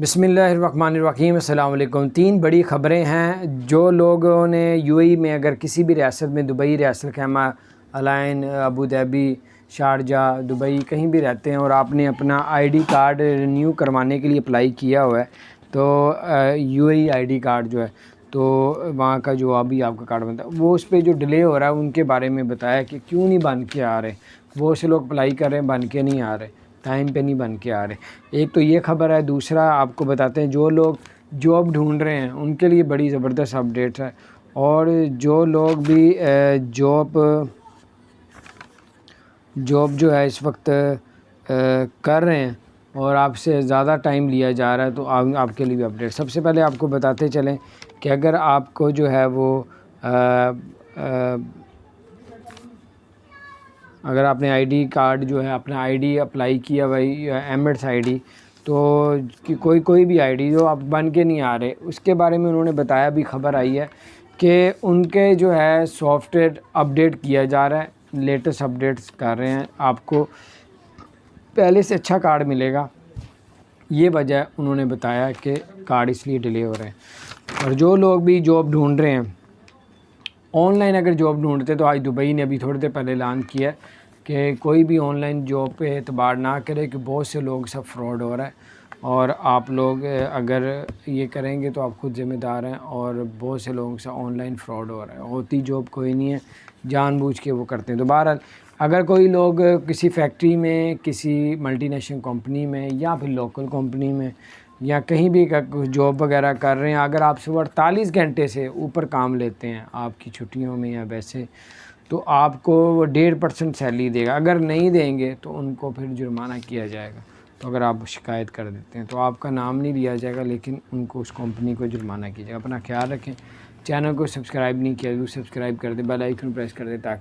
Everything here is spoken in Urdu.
بسم اللہ الرحمن الرحیم۔ السلام علیکم۔ 3 بڑی خبریں ہیں۔ جو لوگوں نے UAE میں اگر کسی بھی ریاست میں، دبئی، ریاست الخیمہ، العین، ابوظہبی، شارجہ، دبئی کہیں بھی رہتے ہیں اور آپ نے اپنا ID کارڈ رینیو کروانے کے لیے اپلائی کیا ہوا ہے تو UAE ID کارڈ جو ہے تو وہاں کا جو ابھی آپ کا کارڈ بنتا ہے وہ اس پہ جو ڈیلے ہو رہا ہے ان کے بارے میں بتایا کہ کیوں نہیں بن کے آ رہے۔ بہت سے لوگ اپلائی کر رہے ہیں، بن کے نہیں آ رہے، ٹائم پہ نہیں بن کے آ رہے۔ ایک تو یہ خبر ہے، دوسرا آپ کو بتاتے ہیں جو لوگ جاب ڈھونڈ رہے ہیں ان کے لیے بڑی زبردست اپڈیٹ ہے، اور جو لوگ بھی جاب جو ہے اس وقت کر رہے ہیں اور آپ سے زیادہ ٹائم لیا جا رہا ہے تو آپ کے لیے بھی اپڈیٹ۔ سب سے پہلے آپ کو بتاتے چلیں کہ اگر آپ کو جو ہے وہ اگر آپ نے ID کارڈ جو ہے اپنا ID اپلائی کیا بھائی ایمریٹس ID تو کوئی بھی ID جو آپ بن کے نہیں آ رہے، اس کے بارے میں انہوں نے بتایا، بھی خبر آئی ہے کہ ان کے جو ہے سافٹ ویئر اپڈیٹ کیا جا رہا ہے، لیٹسٹ اپڈیٹس کر رہے ہیں، آپ کو پہلے سے اچھا کارڈ ملے گا۔ یہ وجہ انہوں نے بتایا کہ کارڈ اس لیے ڈیلے ہو رہے ہیں۔ اور جو لوگ بھی جاب ڈھونڈ رہے ہیں آن لائن، اگر جاب ڈھونڈتے تو آج دبئی نے ابھی تھوڑی دیر پہلے اعلان کیا کہ کوئی بھی آن لائن جاب پہ اعتبار نہ کرے کہ بہت سے لوگ سب فراڈ ہو رہا ہے، اور آپ لوگ اگر یہ کریں گے تو آپ خود ذمہ دار ہیں، اور بہت سے لوگوں سے آن لائن فراڈ ہو رہا ہے، ہوتی جاب کوئی نہیں ہے، جان بوجھ کے وہ کرتے ہیں۔ تو بہرحال اگر کوئی لوگ کسی فیکٹری میں، کسی ملٹی نیشنل کمپنی میں یا پھر لوکل کمپنی میں یا کہیں بھی جاب وغیرہ کر رہے ہیں، اگر آپ سے 48 گھنٹے سے اوپر کام لیتے ہیں آپ کی چھٹیوں میں یا ویسے، تو آپ کو وہ 1.5% سیلری دے گا۔ اگر نہیں دیں گے تو ان کو پھر جرمانہ کیا جائے گا۔ تو اگر آپ شکایت کر دیتے ہیں تو آپ کا نام نہیں لیا جائے گا، لیکن ان کو، اس کمپنی کو جرمانہ کیا جائے گا۔ اپنا خیال رکھیں۔ چینل کو سبسکرائب نہیں کیا تو سبسکرائب کر دیں، بیل آئیکن پریس کر دیں تاکہ